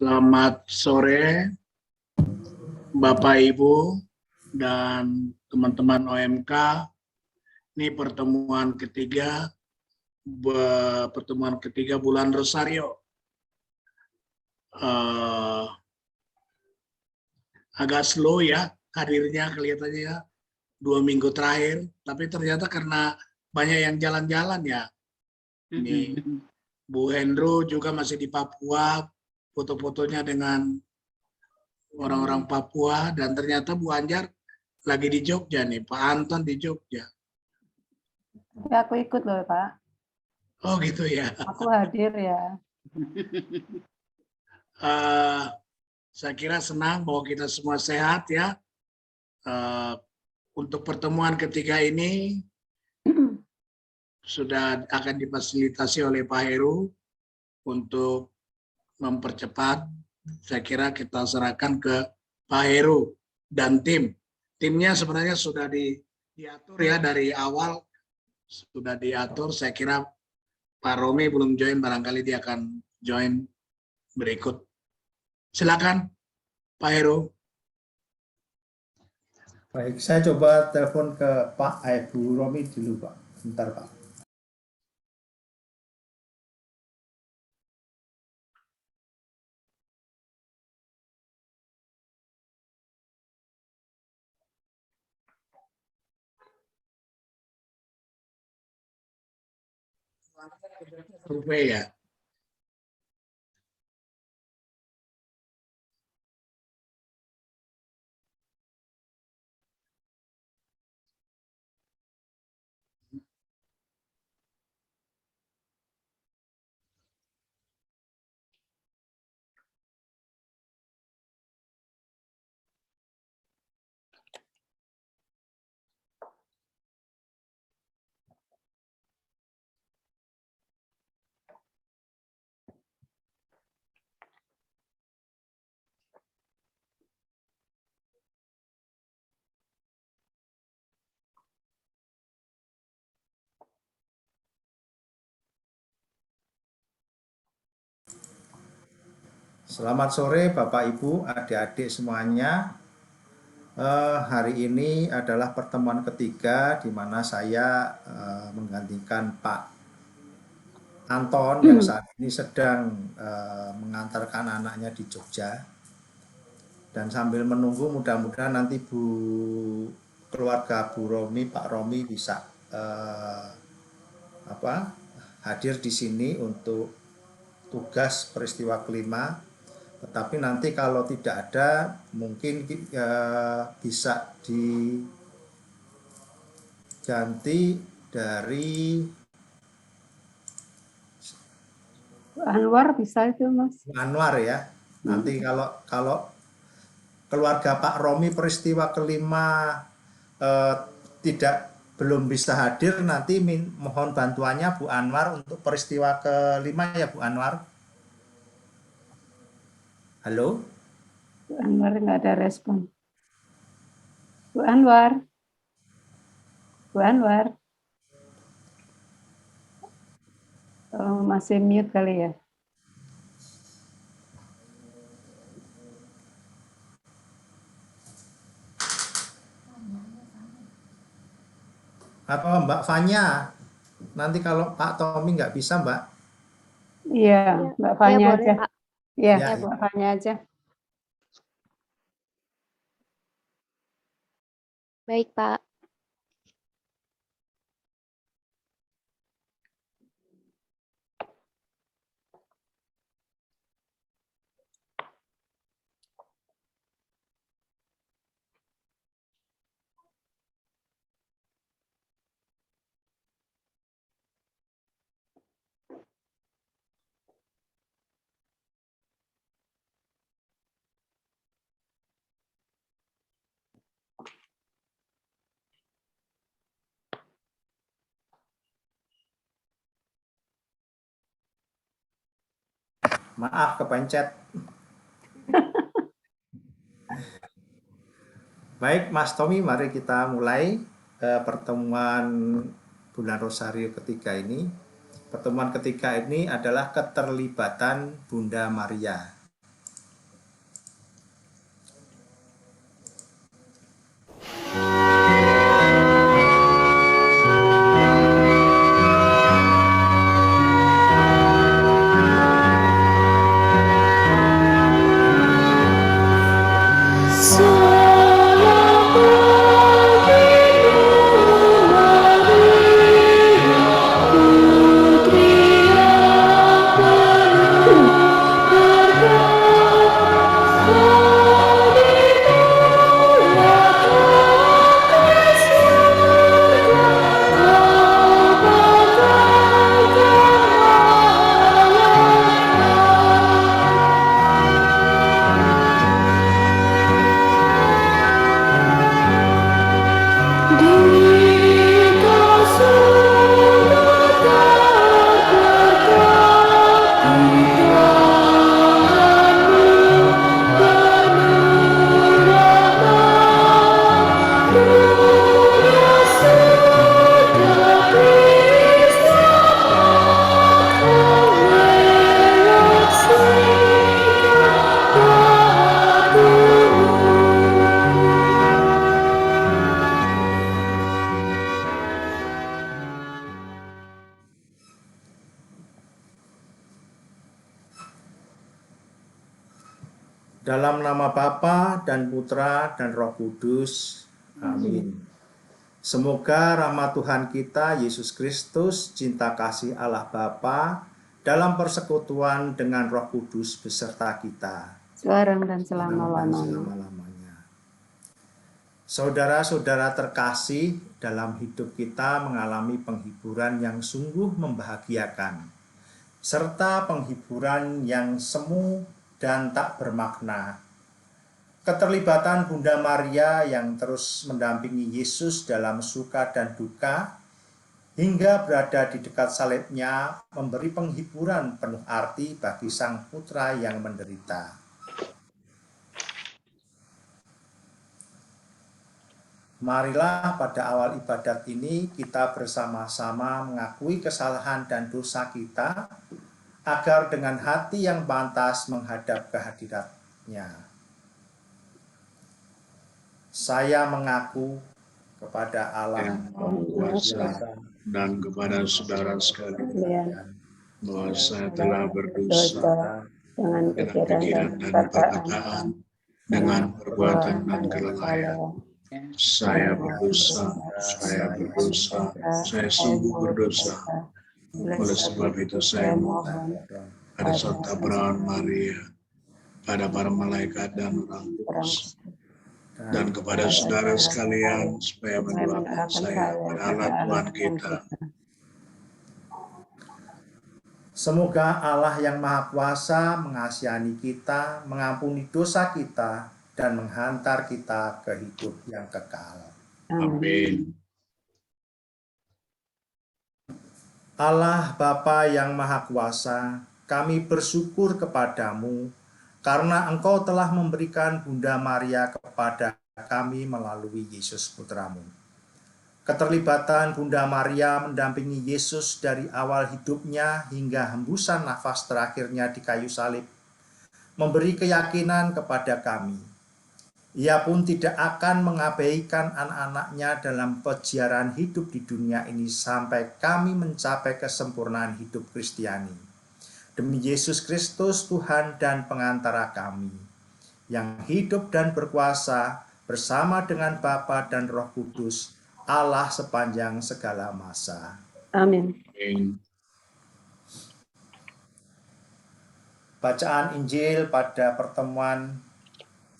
Selamat sore, Bapak Ibu dan teman-teman OMK. Ini pertemuan ketiga bulan Rosario. Agak slow ya hadirnya kelihatannya ya, 2 minggu terakhir. Tapi ternyata karena banyak yang jalan-jalan ya. Ini Bu Hendro juga masih di Papua, foto-fotonya dengan orang-orang Papua, dan ternyata Bu Anjar lagi di Jogja nih, Pak Anton di Jogja. Ya, aku ikut loh, Pak. Oh gitu ya. Aku hadir ya. Saya kira senang bahwa kita semua sehat ya. Untuk pertemuan ketiga ini sudah akan difasilitasi oleh Pak Heru untuk mempercepat. Saya kira kita serahkan ke Pak Heru dan tim. Timnya sebenarnya sudah diatur ya dari awal, sudah diatur. Saya kira Pak Romi belum join, barangkali dia akan join berikut. Silakan Pak Heru. Baik, saya coba telepon ke Pak Bu Romi dulu, Pak. Bentar, Pak. Survei ya. Selamat sore Bapak Ibu, adik-adik semuanya. Hari ini adalah pertemuan ketiga di mana saya menggantikan Pak Anton yang saat ini sedang mengantarkan anaknya di Jogja. Dan sambil menunggu mudah-mudahan nanti keluarga Bu Romi, Pak Romi bisa hadir di sini untuk tugas peristiwa kelima. Tetapi nanti kalau tidak ada, mungkin bisa diganti dari Anwar bisa itu, Mas. Anwar ya. Nanti kalau keluarga Pak Romi peristiwa kelima belum bisa hadir, nanti mohon bantuannya Bu Anwar untuk peristiwa kelima ya Bu Anwar. Halo? Bu Anwar nggak ada respon. Bu Anwar. Bu Anwar. Oh, masih mute kali ya. Apa Mbak Fanya? Nanti kalau Pak Tommy nggak bisa Mbak? Iya, Mbak Fanya boleh, aja. Pak. Iya, Ya, Mbak Fanya aja. Baik, Pak. maaf kepencet. Baik Mas Tommy, mari kita mulai pertemuan bulan Rosario ketiga ini. Pertemuan ketiga ini adalah keterlibatan Bunda Maria. Dalam nama Bapa dan Putra dan Roh Kudus. Amin. Semoga rahmat Tuhan kita Yesus Kristus, cinta kasih Allah Bapa, dalam persekutuan dengan Roh Kudus beserta kita Sekarang dan dan selama-lamanya. selama-lamanya. Saudara-saudara terkasih, dalam hidup kita mengalami penghiburan yang sungguh membahagiakan, serta penghiburan yang semu dan tak bermakna. Keterlibatan Bunda Maria yang terus mendampingi Yesus dalam suka dan duka, hingga berada di dekat salibnya, memberi penghiburan penuh arti bagi sang putra yang menderita. Marilah pada awal ibadat ini kita bersama-sama mengakui kesalahan dan dosa kita, agar dengan hati yang pantas menghadap kehadirat-Nya. Saya mengaku kepada Allah Yang Maha Kuasa dan kepada saudara sekalian bahwa saya telah berdosa dengan dengan pikiran pikiran dan perkataan, dengan perbuatan dan kelalaian. Saya berdosa, saya sungguh berdosa. Oleh sebab itu saya mohon pada Santa Perawan Maria, pada para malaikat dan orang kudus, dan kepada saudara sekalian, supaya mendoakan saya pada Allah Tuhan kita. Semoga Allah yang Maha Kuasa mengasihani kita, mengampuni dosa kita, dan menghantar kita ke hidup yang kekal. Amin. Allah Bapa yang Maha Kuasa, kami bersyukur kepadamu karena Engkau telah memberikan Bunda Maria kepada kami melalui Yesus Putramu. Keterlibatan Bunda Maria mendampingi Yesus dari awal hidupnya hingga hembusan nafas terakhirnya di kayu salib, memberi keyakinan kepada kami. Ia pun tidak akan mengabaikan anak-anaknya dalam peziarahan hidup di dunia ini sampai kami mencapai kesempurnaan hidup Kristiani. Demi Yesus Kristus, Tuhan dan pengantara kami, yang hidup dan berkuasa bersama dengan Bapa dan Roh Kudus, Allah sepanjang segala masa. Amin. Amin. Bacaan Injil pada pertemuan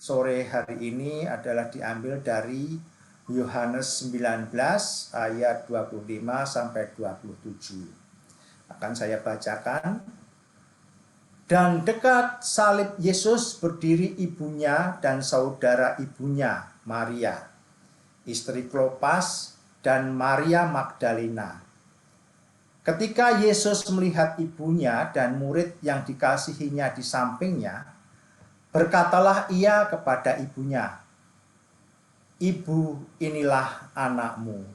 sore hari ini adalah diambil dari Yohanes 19 ayat 25 sampai 27. Akan saya bacakan. Dan dekat salib Yesus berdiri ibunya dan saudara ibunya, Maria, istri Klopas, dan Maria Magdalena. Ketika Yesus melihat ibunya dan murid yang dikasihinya di sampingnya, berkatalah ia kepada ibunya, "Ibu, inilah anakmu."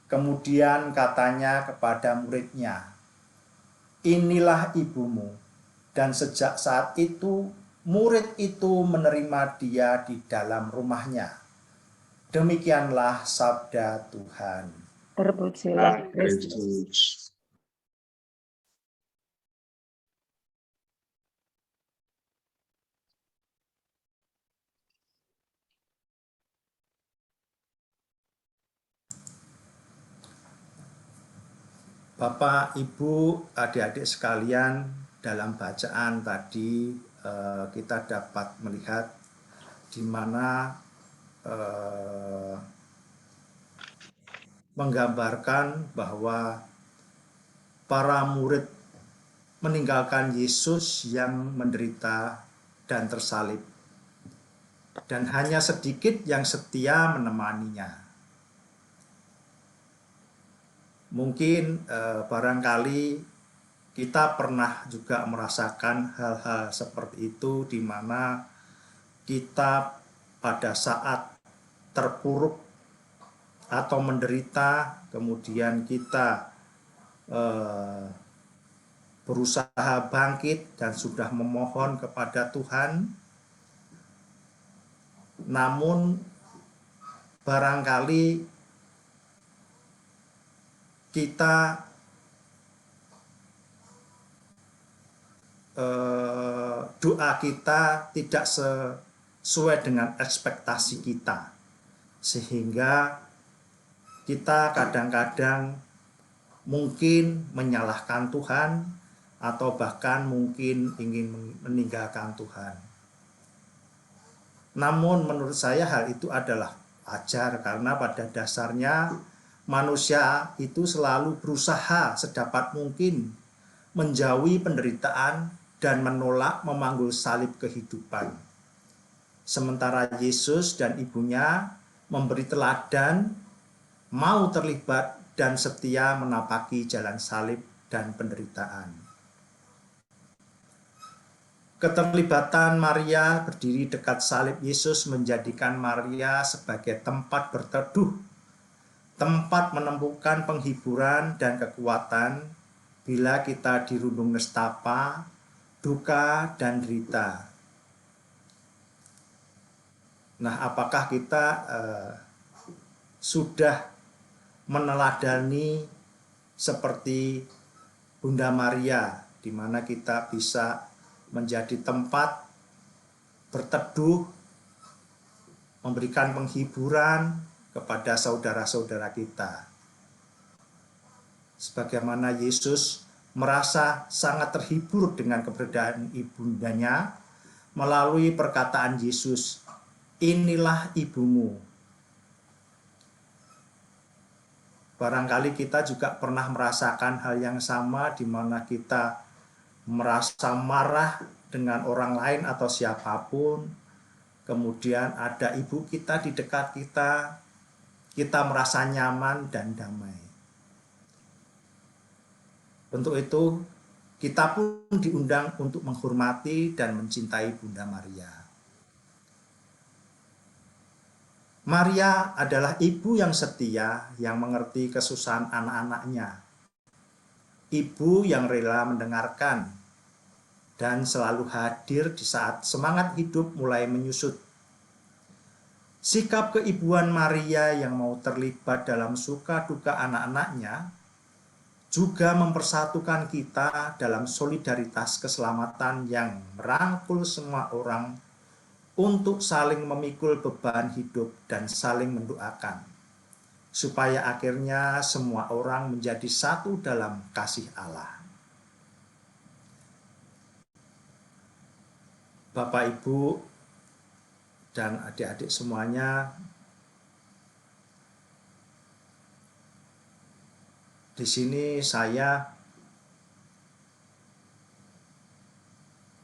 Kemudian katanya kepada muridnya, "Inilah ibumu." Dan sejak saat itu, murid itu menerima dia di dalam rumahnya. Demikianlah sabda Tuhan. Terpujilah Kristus. Kristus. Bapak, Ibu, adik-adik sekalian, dalam bacaan tadi kita dapat melihat di mana menggambarkan bahwa para murid meninggalkan Yesus yang menderita dan tersalib, dan hanya sedikit yang setia menemaninya. Mungkin barangkali kita pernah juga merasakan hal-hal seperti itu, di mana kita pada saat terpuruk atau menderita, kemudian kita berusaha bangkit dan sudah memohon kepada Tuhan, namun barangkali kita doa kita tidak sesuai dengan ekspektasi kita, sehingga kita kadang-kadang mungkin menyalahkan Tuhan atau bahkan mungkin ingin meninggalkan Tuhan. Namun menurut saya hal itu adalah wajar, karena pada dasarnya manusia itu selalu berusaha sedapat mungkin menjauhi penderitaan dan menolak memanggul salib kehidupan. Sementara Yesus dan ibunya memberi teladan, mau terlibat dan setia menapaki jalan salib dan penderitaan. Keterlibatan Maria berdiri dekat salib Yesus menjadikan Maria sebagai tempat berteduh, tempat menemukan penghiburan dan kekuatan bila kita dirundung nestapa, duka, dan derita. Nah, apakah kita sudah meneladani seperti Bunda Maria, di mana kita bisa menjadi tempat berteduh, memberikan penghiburan kepada saudara-saudara kita. Sebagaimana Yesus merasa sangat terhibur dengan keberadaan ibundanya melalui perkataan Yesus, "Inilah ibumu." Barangkali kita juga pernah merasakan hal yang sama, di mana kita merasa marah dengan orang lain atau siapapun, kemudian ada ibu kita di dekat kita, kita merasa nyaman dan damai. Untuk itu, kita pun diundang untuk menghormati dan mencintai Bunda Maria. Maria adalah ibu yang setia, yang mengerti kesusahan anak-anaknya. Ibu yang rela mendengarkan dan selalu hadir di saat semangat hidup mulai menyusut. Sikap keibuan Maria yang mau terlibat dalam suka duka anak-anaknya juga mempersatukan kita dalam solidaritas keselamatan yang merangkul semua orang untuk saling memikul beban hidup dan saling mendoakan, supaya akhirnya semua orang menjadi satu dalam kasih Allah. Bapak, Ibu, dan adik-adik semuanya, di sini saya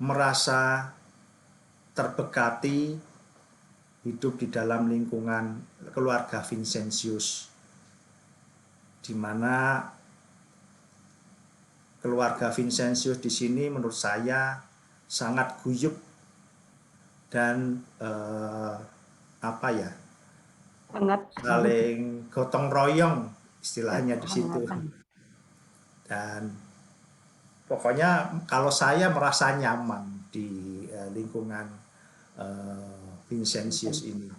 merasa terberkati hidup di dalam lingkungan keluarga Vincentius, di mana keluarga Vincentius di sini menurut saya sangat guyup dan saling gotong royong istilahnya di situ. Dan pokoknya kalau saya merasa nyaman di lingkungan Vincentius ini,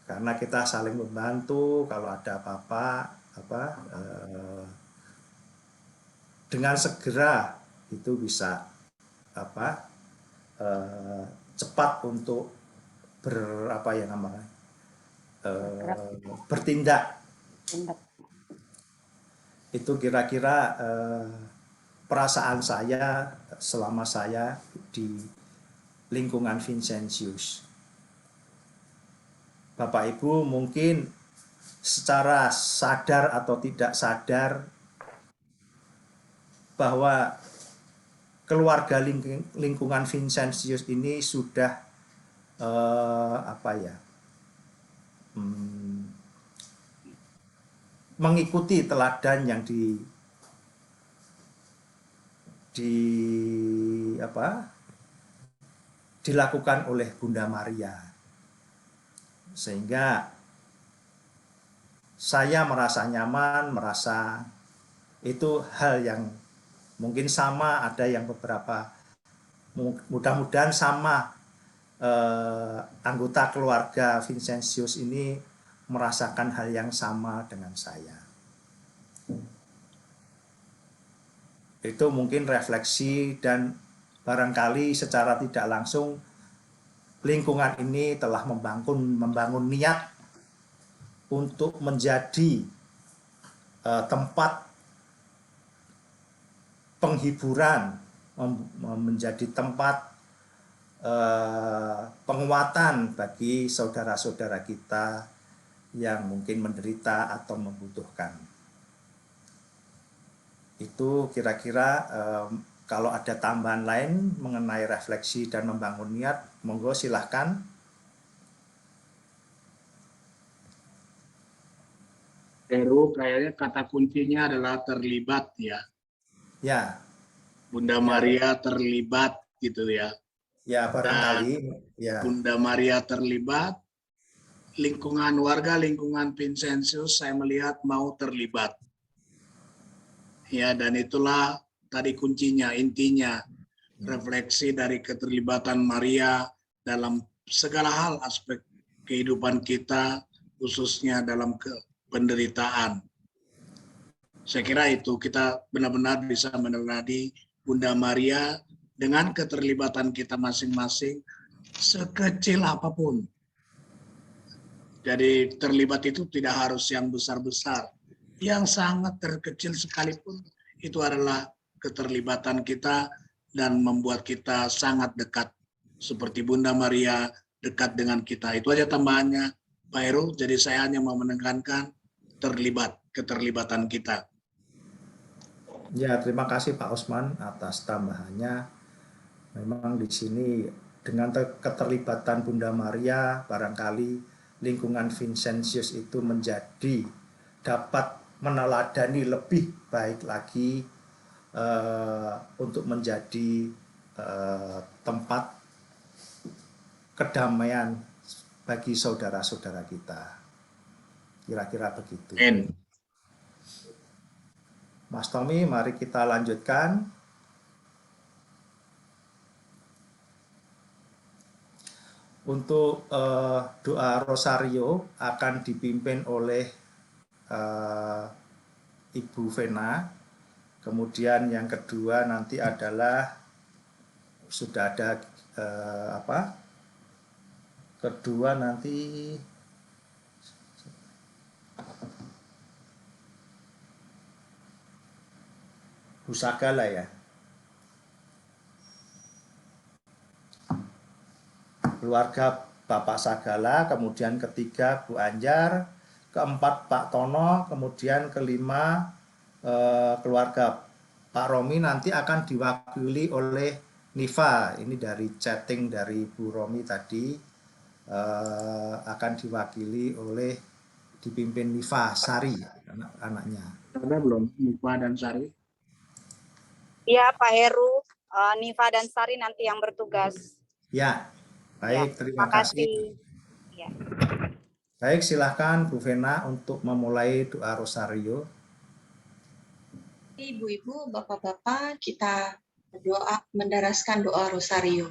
karena kita saling membantu. Kalau ada apa-apa dengan segera itu bisa cepat untuk bertindak. Itu kira-kira perasaan saya selama saya di lingkungan Vincentius. Bapak Ibu mungkin secara sadar atau tidak sadar bahwa keluarga lingkungan Vincentius ini sudah mengikuti teladan yang dilakukan oleh Bunda Maria, sehingga saya merasa nyaman, merasa itu hal yang mungkin sama, ada yang beberapa, mudah-mudahan sama anggota keluarga Vincentius ini merasakan hal yang sama dengan saya. Itu mungkin refleksi dan barangkali secara tidak langsung lingkungan ini telah membangun niat untuk menjadi tempat penghiburan, menjadi tempat penguatan bagi saudara-saudara kita yang mungkin menderita atau membutuhkan. Itu kira-kira kalau ada tambahan lain mengenai refleksi dan membangun niat, monggo silahkan. Heru, kayaknya kata kuncinya adalah terlibat ya. Ya, Bunda Maria terlibat gitu ya. ya barangkali. Ya. Bunda Maria terlibat, lingkungan warga, lingkungan Vincentius saya melihat mau terlibat. Ya, dan itulah tadi kuncinya, intinya refleksi dari keterlibatan Maria dalam segala hal aspek kehidupan kita, khususnya dalam penderitaan. Saya kira itu kita benar-benar bisa meneladi Bunda Maria dengan keterlibatan kita masing-masing sekecil apapun. Jadi terlibat itu tidak harus yang besar-besar. Yang sangat terkecil sekalipun itu adalah keterlibatan kita dan membuat kita sangat dekat. Seperti Bunda Maria dekat dengan kita. Itu aja tambahannya Pak Heru. Jadi saya hanya mau menekankan keterlibatan kita. Ya, terima kasih Pak Osman atas tambahannya. Memang di sini dengan keterlibatan Bunda Maria, barangkali lingkungan Vincentius itu menjadi dapat meneladani lebih baik lagi untuk menjadi tempat kedamaian bagi saudara-saudara kita. Kira-kira begitu. Mas Tommy, mari kita lanjutkan. Untuk doa rosario akan dipimpin oleh Ibu Vena. Kemudian yang kedua nanti adalah sudah ada kedua nanti Bu Sagala ya. Keluarga Bapak Sagala, kemudian ketiga Bu Anjar, keempat Pak Tono, kemudian kelima keluarga Pak Romi nanti akan diwakili oleh Niva. Ini dari chatting dari Bu Romi tadi akan diwakili oleh dipimpin Niva Sari, anak-anaknya. Ada belum Niva dan Sari? Iya Pak Heru, Niva dan Sari nanti yang bertugas. Ya, baik, Ya, terima kasih. Ya. Baik, silahkan Bu Vena untuk memulai doa rosario. Ibu-ibu, bapak-bapak, kita berdoa mendaraskan doa rosario.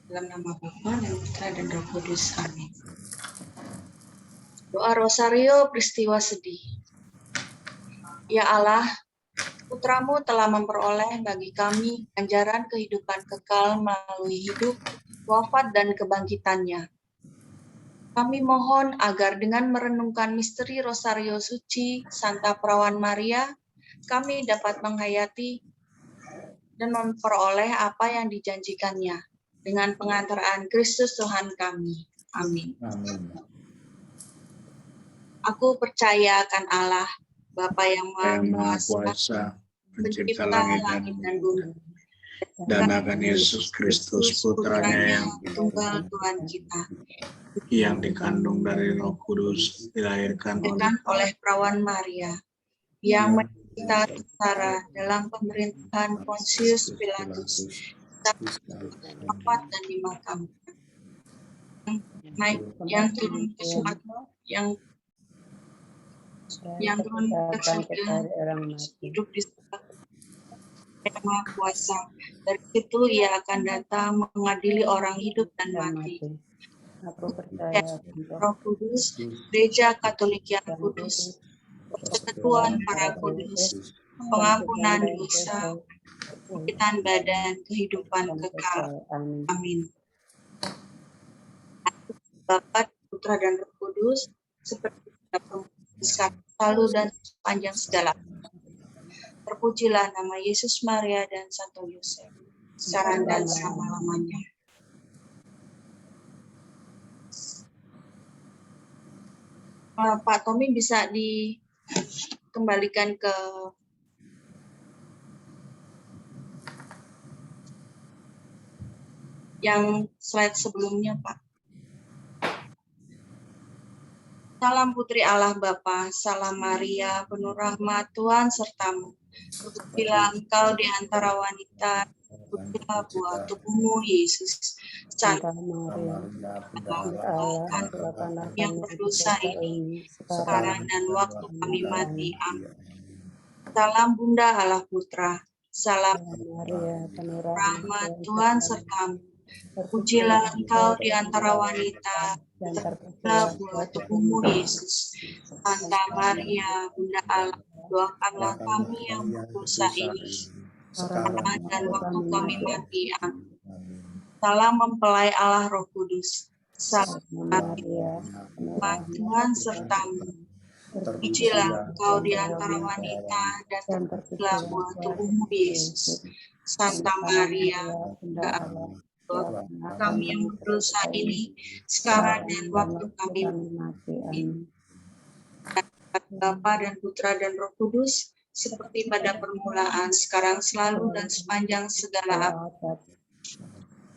Dalam nama Bapa dan Putra dan Roh Kudus. Amin. Doa rosario peristiwa sedih. Ya Allah, Putramu telah memperoleh bagi kami ganjaran kehidupan kekal melalui hidup, wafat, dan kebangkitannya. Kami mohon agar dengan merenungkan misteri Rosario Suci Santa Perawan Maria, kami dapat menghayati dan memperoleh apa yang dijanjikannya dengan pengantaraan Kristus Tuhan kami. Amin. Amin. Aku percaya akan Allah, Bapa yang Maha Kuasa, pencipta langit langit dan bumi, dan akan Yesus Kristus putranya yang tunggal Tuhan kita, yang dikandung dari Roh Kudus, dilahirkan oleh Perawan Maria, yang menderita sengsara dalam pemerintahan Pontius Pilatus, wafat dan dimakamkan, yang turun ke surga, yang turun ke surga, hidup di surga, yang Maha Kuasa. Dari situ ia akan datang mengadili orang hidup dan mati. Aku percaya Roh Kudus, Gereja Katolik yang kudus, persekutuan para kudus, pengampunan dosa, kebangkitan badan, kehidupan kekal. Amin. Amin. Bapa, Putra, dan Roh Kudus, seperti pada permulaan, sekarang, selalu, dan sepanjang segala. Terpujilah nama Yesus, Maria, dan Santo Yosef, sekarang dan selama-lamanya. Pak Tommy bisa dikembalikan ke yang slide sebelumnya, Pak. Salam Putri Allah Bapa, salam Maria, penuh rahmat, Tuhan sertamu. Terpujilah engkau di antara wanita, terpujilah buah tubuhmu, Yesus. Santa Maria, Bunda Allah, doakanlah yang kami berdosa ini sekarang dan waktu kami mati. Amin. Amin. Salam Bunda Allah Putra, salam Maria, penuh rahmat, Tuhan sertamu. Terpujilah engkau di antara wanita, dan terpujilah buah tubuhmu, Yesus. Santa Maria, Bunda Allah, doakanlah kami yang berdosa ini, sekarang dan waktu kami mati. Amin. Salam mempelai Allah Roh Kudus, salam Maria, rahmat, Tuhan sertamu. Terpujilah engkau di antara wanita, dan terpujilah buah tubuhmu, Yesus. Santa Maria, Bunda Allah, doakanlah kami yang berdosa ini, sekarang dan waktu kami mati. Amin. Bapa dan Putra dan Roh Kudus, seperti pada permulaan, sekarang, selalu, dan sepanjang segala abad.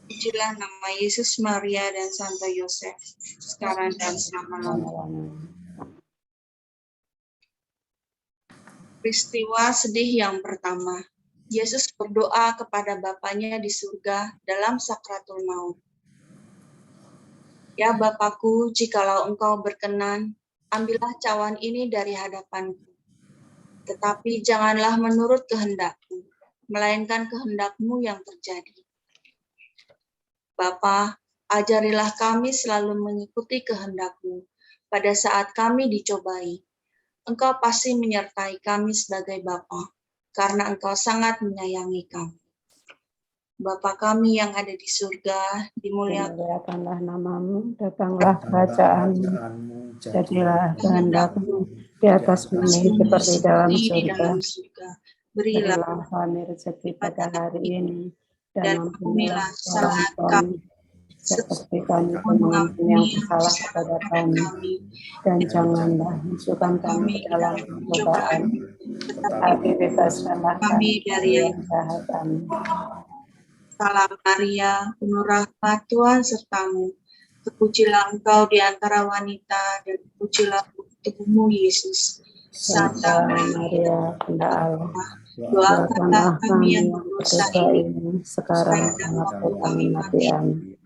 Pujilah nama Yesus, Maria, dan Santo Yosef, sekarang dan selama-lamanya. Peristiwa sedih yang pertama. Yesus berdoa kepada Bapanya di surga dalam sakratul maut. Ya Bapakku, jikalau Engkau berkenan, ambillah cawan ini dari hadapanku. Tetapi janganlah menurut kehendakku, melainkan kehendak-Mu yang terjadi. Bapa, ajarilah kami selalu mengikuti kehendak-Mu pada saat kami dicobai. Engkau pasti menyertai kami sebagai Bapa, karena Engkau sangat menyayangi kami. Bapa kami yang ada di surga, dimuliakanlah namamu, datanglah kerajaanmu, jadilah kehendak-Mu di atas bumi seperti dalam surga. Berilah kami rezeki pada hari ini, dan ampunilah kesalahan kami, seperti kami mengampuni yang bersalah kepada kami, dan janganlah masukkan kami ke dalam pencobaan, tetapi bebaskanlah kami dari yang jahat. Amin. Salam Maria, penuh rahmat, Tuhan sertamu. Terpujilah engkau di antara wanita, dan terpujilah tubuhmu, Yesus. Santa Maria, Bunda Allah, doakanlah kami yang berdosa ini, sekarang dan waktu kami mati. Amin.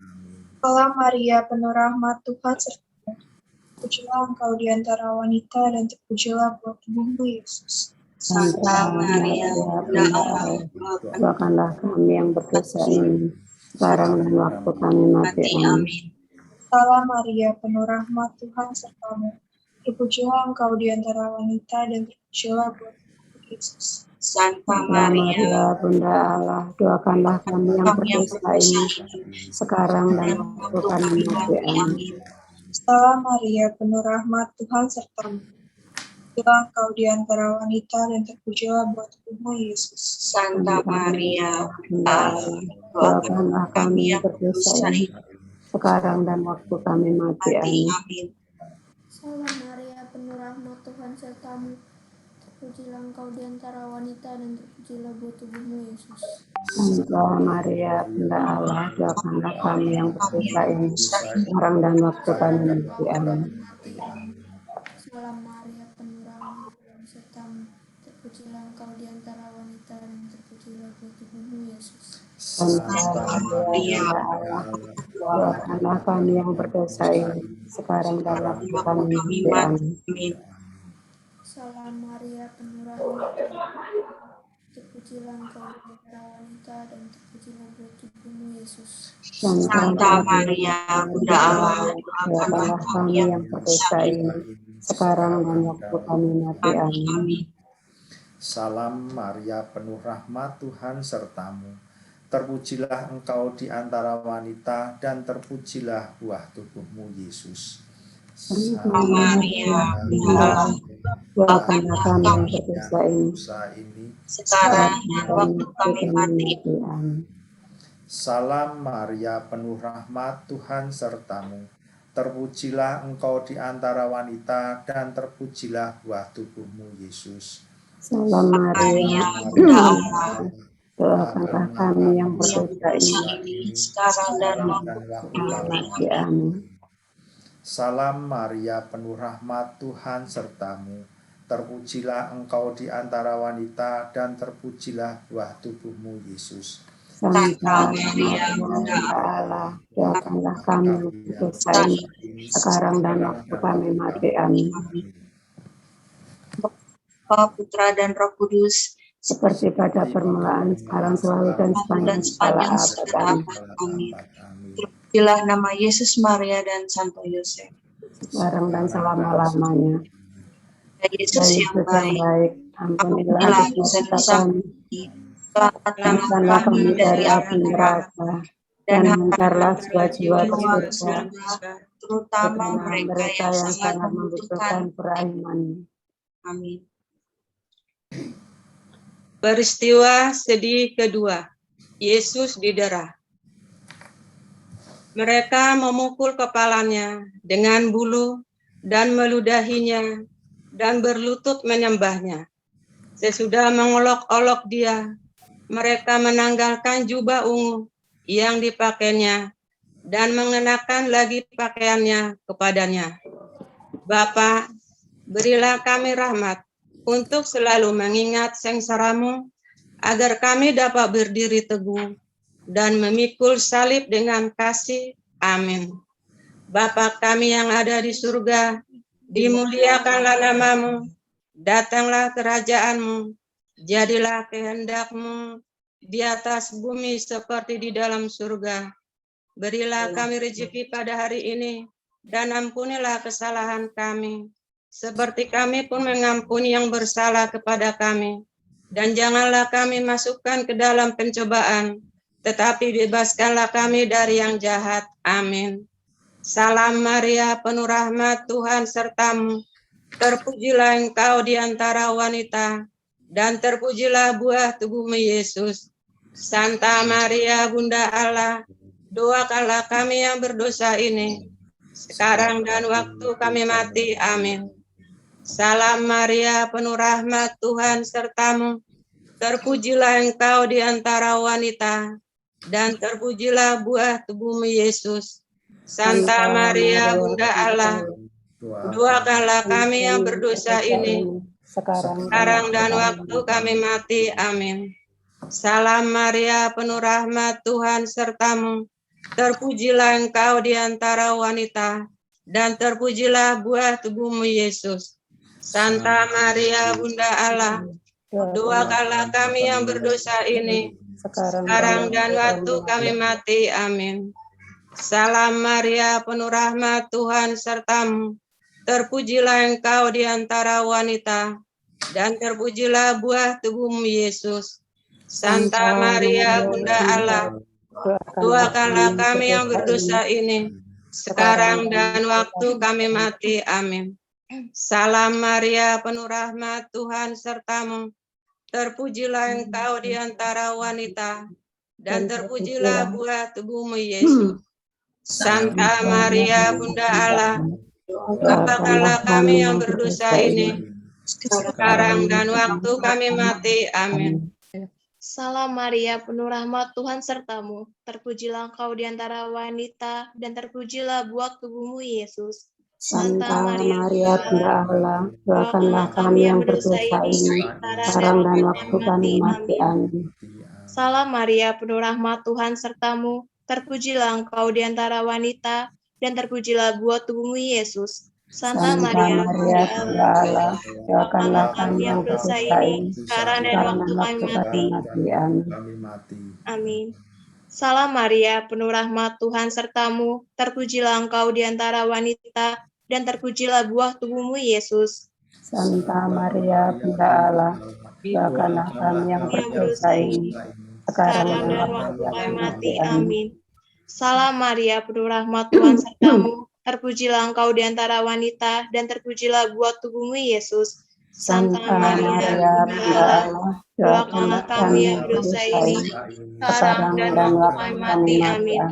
Salam Maria, penuh rahmat, Tuhan sertamu. Terpujilah engkau di antara wanita, dan terpujilah buah tubuhmu, Yesus. Santa Maria, Bunda Allah, doakanlah kami yang berdosa ini, sekarang dan waktu kami mati. Amin. Salam Maria, penuh rahmat, Tuhan sertamu. Terpujilah engkau di antara wanita, dan terpujilah buah tubuhmu, Yesus. Santa Maria, Bunda Allah, doakanlah kami yang berdosa ini, sekarang dan waktu kami mati. Amin. Salam Maria, penuh rahmat, Tuhan sertamu. Terpujilah engkau di antara wanita, dan terpujilah buah tubuhmu, Yesus. Santa Maria, Bunda Allah, doakanlah kami yang berdosa ini, sekarang dan waktu kami mati. Amin. Salam Maria, penuh rahmat, Tuhan sertamu. Terpujilah engkau di antara wanita, dan terpujilah buah tubuhmu, Yesus. Santa Maria, Bunda Allah, doakanlah kami yang berdosa ini, sekarang dan waktu kami mati. Amin. Salam Maria, penuh rahmat, Tuhan sertamu. Terpujilah engkau di antara wanita, dan terpujilah buah tubuhmu, Yesus. Santa Maria, Bunda Allah, doakanlah kami yang berdosa ini, sekarang dan waktu kami mati. Amin. Salam Maria, penuh rahmat, terpujilah engkau di antara wanita, dan terpujilah buah tubuhmu, Yesus. Santa Maria, Bunda Allah, doakanlah kami yang berdosa ini, sekarang dan waktu kami mati. Amin. Salam Maria, penuh rahmat, Tuhan sertamu. Terpujilah engkau di antara wanita, dan terpujilah buah tubuhmu, Yesus. Santa Maria, Bunda Allah, doakanlah kami yang berdosa ini, sekarang sekarang dan dan waktu kami mati. Amin. Salam Maria, penuh rahmat, Tuhan sertamu. Terpujilah engkau di antara wanita, dan terpujilah buah tubuhmu, Yesus. Salam Maria, Bunda Allah, doakanlah kami yang yang berdosa berdosa ini, ini sekarang dan sekarang waktu dan kami mati. mati. Amin. Salam Maria, penuh rahmat, Tuhan sertamu. Terpujilah engkau di antara wanita, dan terpujilah buah tubuhmu, Yesus. Santa Maria, Bunda Allah, doakanlah kami yang berdosa ini, sekarang dan waktu kami mati. Amin. Bapa, Putra, dan Roh Kudus, Seperti pada permulaan, sekarang, selalu, dan sepanjang segala abad. Amin. Amin. Terpujilah nama Yesus, Maria, dan Santo Yosef. Sekarang dan selama-lamanya. Ya Yesus yang baik, ampunilah dosa kami, selamatkanlah kami dari api neraka, dan hantarlah jiwa-jiwa ke surga, terutama mereka yang sangat membutuhkan kerahiman. Amin. Peristiwa sedih kedua, Yesus didera. Mereka memukul kepalanya dengan bulu dan meludahinya dan berlutut menyembahnya. Sesudah mengolok-olok dia, mereka menanggalkan jubah ungu yang dipakainya dan mengenakan lagi pakaiannya kepadanya. Bapa, berilah kami rahmat untuk selalu mengingat sengsara-Mu, agar kami dapat berdiri teguh dan memikul salib dengan kasih. Amin. Bapa kami yang ada di surga, dimuliakanlah nama-Mu, datanglah kerajaan-Mu, jadilah kehendak-Mu di atas bumi seperti di dalam surga. Berilah kami rezeki pada hari ini, dan ampunilah kesalahan kami, seperti kami pun mengampuni yang bersalah kepada kami. Dan janganlah kami masukkan ke dalam pencobaan, tetapi bebaskanlah kami dari yang jahat. Amin. Salam Maria, penuh rahmat, Tuhan sertamu. Terpujilah engkau di antara wanita, dan terpujilah buah tubuhmu, Yesus. Santa Maria, Bunda Allah, doakanlah kami yang berdosa ini, sekarang dan waktu kami mati. Amin. Salam Maria, penuh rahmat, Tuhan sertamu. Terpujilah engkau di antara wanita, dan terpujilah buah tubuhmu, Yesus. Santa Maria, Bunda Allah, doakanlah kami yang berdosa ini, sekarang dan waktu kami mati. Amin. Salam Maria, penuh rahmat, Tuhan sertamu. Terpujilah engkau di antara wanita, dan terpujilah buah tubuhmu, Yesus. Santa Maria, Bunda Allah, doakanlah kami yang berdosa ini, sekarang dan waktu kami mati. Amin. Salam Maria, penuh rahmat, Tuhan sertamu. Terpujilah engkau di antara wanita, dan terpujilah buah tubuhmu, Yesus. Santa Maria, Bunda Allah, doakanlah kami yang berdosa ini, sekarang dan waktu kami mati. Amin. Salam Maria, penuh rahmat, Tuhan sertamu. Terpujilah engkau di antara wanita, dan terpujilah buah tubuhmu, Yesus. Santa Maria, Bunda Allah, doakanlah kami yang berdosa ini, sekarang dan waktu kami mati. Amin. Salam Maria, penuh rahmat, Tuhan sertamu. Terpujilah engkau di antara wanita, dan terpujilah buah tubuhmu, Yesus. Santa Maria, Bunda Allah, doakanlah kami yang berdosa ini, sekarang dan waktu kami mati. Amin. Salam Maria, penuh rahmat, Tuhan sertamu. Terpujilah engkau di antara wanita, dan terpujilah buah tubuhmu, Yesus. Santa Maria, Bunda Allah, doakanlah kami yang berdosa ini, sekarang dan waktu kami mati. Amin. Salam Maria, penuh rahmat, Tuhan sertamu. Terpujilah engkau di antara wanita, dan terpujilah buah tubuhmu, Yesus. Santa Maria, Bunda Allah, doakanlah kami yang berdosa ini, sekarang sekarang dan dan waktu waktu kami mati. amin. Amin. Salam Maria, penuh rahmat, Tuhan sertamu. Terpujilah engkau di antara wanita, dan terpujilah buah tubuhmu, Yesus. Santa Maria, Bunda Allah, doakanlah kami yang berdosa ini, sekarang dan waktu kami mati. Amin.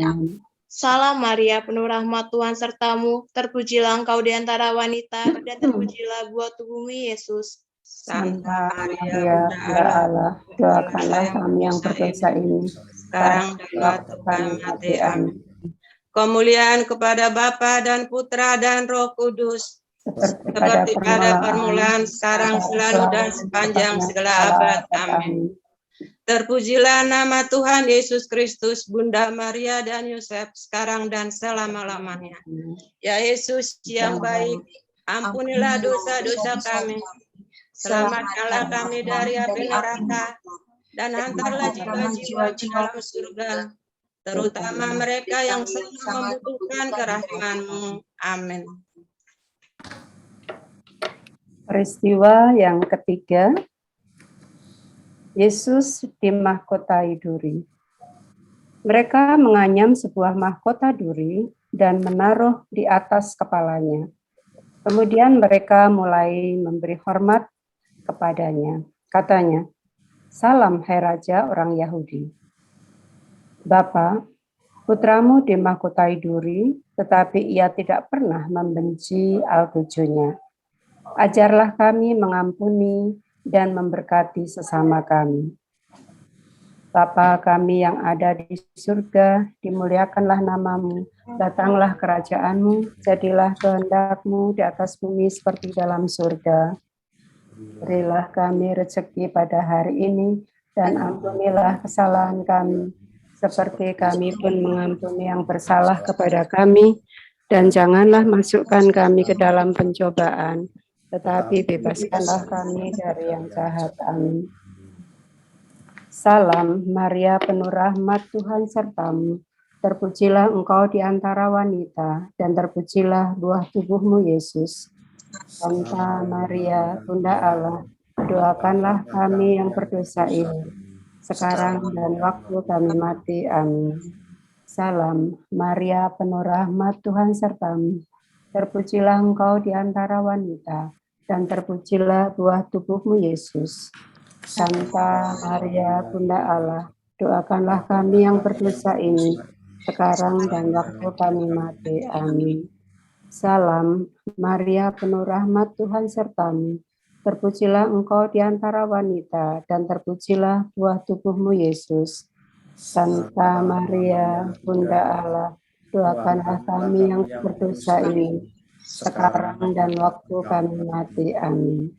Salam Maria, penuh rahmat, Tuhan sertamu. Terpujilah engkau di antara wanita, dan terpujilah buah tubuhmu, Yesus. Santa Maria, Bunda Allah, doakanlah kami yang berdosa ini, sekarang dan waktu kami mati. Amin. Kemuliaan kepada Bapa dan Putra dan Roh Kudus, seperti pada permulaan, sekarang, selalu, dan sepanjang segala abad. Amin. Terpujilah nama Tuhan Yesus Kristus, Bunda Maria dan Yosef, sekarang dan selama-lamanya. Ya Yesus yang baik, ampunilah dosa-dosa kami, selamatkanlah kami dari api neraka, dan hantarlah jiwa-jiwa ke dalam surga, terutama mereka yang sangat membutuhkan kerahmat-Mu. Amin. Peristiwa yang ketiga, Yesus dimahkotai duri. Mereka menganyam sebuah mahkota duri dan menaruh di atas kepalanya. Kemudian mereka mulai memberi hormat kepadanya. Katanya, "Salam, hai Raja orang Yahudi." "Bapa, putramu dimahkotai duri, tetapi ia tidak pernah membenci altujunya. Ajarlah kami mengampuni dan memberkati sesama kami. Bapa kami yang ada di surga, dimuliakanlah namamu, datanglah kerajaanmu, jadilah kehendak-Mu di atas bumi seperti dalam surga. Berilah kami rezeki pada hari ini, dan ampunilah kesalahan kami, seperti kami pun mengampuni yang bersalah kepada kami, dan janganlah masukkan kami ke dalam pencobaan, tetapi bebaskanlah kami dari yang jahat. Amin. Salam Maria, penuh rahmat, Tuhan sertamu. Terpujilah engkau di antara wanita, dan terpujilah buah tubuhmu, Yesus. Santa Maria, Bunda Allah, doakanlah kami yang berdosa ini, sekarang dan waktu kami mati. Amin. Salam Maria, penuh rahmat, Tuhan sertamu. Terpujilah engkau di antara wanita, dan terpujilah buah tubuhmu, Yesus. Santa Maria, Bunda Allah, doakanlah kami yang berdosa ini, sekarang dan waktu kami mati. Amin. Salam Maria, penuh rahmat, Tuhan sertamu. Terpujilah engkau di antara wanita, dan terpujilah buah tubuhmu, Yesus. Santa Maria, Bunda Allah, doakanlah kami yang berdosa ini, sekarang dan waktu kami mati. Amin.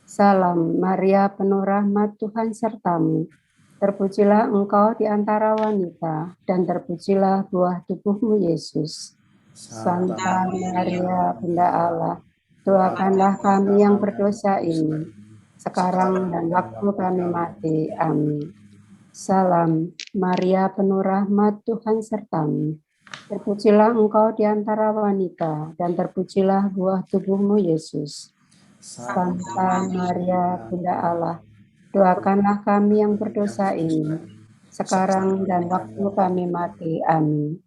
Salam Maria, penuh rahmat, Tuhan sertamu. Terpujilah engkau di antara wanita, dan terpujilah buah tubuhmu, Yesus. Santa Maria, Bunda Allah, doakanlah kami yang berdosa ini, sekarang dan waktu kami mati. Amin. Salam Maria, penuh rahmat, Tuhan sertamu. Terpujilah engkau di antara wanita, dan terpujilah buah tubuhmu, Yesus. Santa Maria, Bunda Allah, doakanlah kami yang berdosa ini, sekarang dan waktu kami mati. Amin.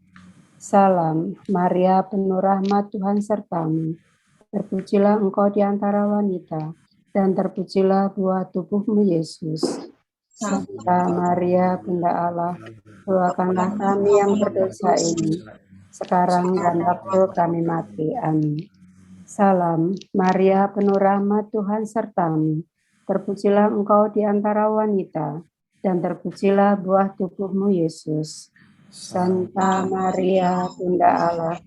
Salam Maria, penuh rahmat, Tuhan sertamu. Terpujilah engkau di antara wanita, dan terpujilah buah tubuhmu, Yesus. Santa Maria, Bunda Allah, doakanlah kami yang berdosa ini, sekarang dan waktu kami mati. Amin. Salam Maria, penuh rahmat, Tuhan sertamu. Terpujilah engkau di antara wanita, dan terpujilah buah tubuhmu, Yesus. Santa Maria, Bunda Allah,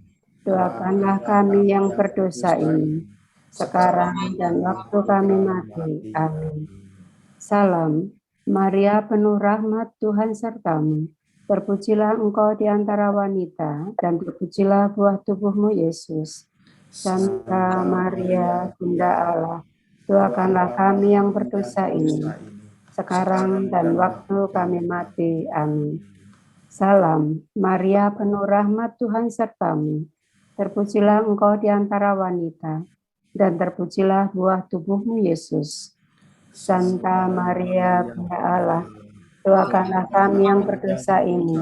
doakanlah kami yang berdosa ini, sekarang dan waktu kami mati. Amin. Salam Maria, penuh rahmat, Tuhan sertamu. Terpujilah engkau di antara wanita, dan terpujilah buah tubuhmu, Yesus. Santa Maria, Bunda Allah, doakanlah kami yang berdosa ini, sekarang dan waktu kami mati. Amin. Salam Maria, penuh rahmat, Tuhan sertamu. Terpujilah engkau di antara wanita, dan terpujilah buah tubuhmu, Yesus. Santa Maria Bunda Allah, doakanlah kami yang berdosa ini,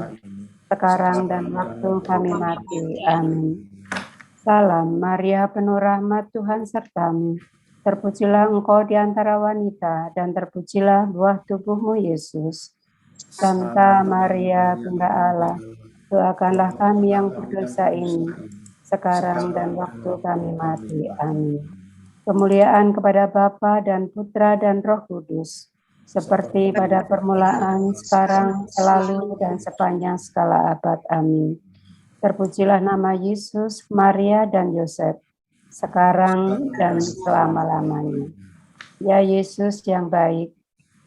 sekarang dan waktu kami mati. Amin. Salam Maria, penuh rahmat, Tuhan sertamu. Terpujilah engkau di antara wanita, dan terpujilah buah tubuhmu, Yesus. Santa Maria Bunda Allah, doakanlah kami yang berdosa ini, sekarang dan waktu kami mati. Amin. Kemuliaan kepada Bapa dan Putra dan Roh Kudus, seperti pada permulaan, sekarang, selalu, dan sepanjang segala abad. Amin. Terpujilah nama Yesus, Maria, dan Yosef, sekarang dan selama-lamanya. Ya Yesus yang baik,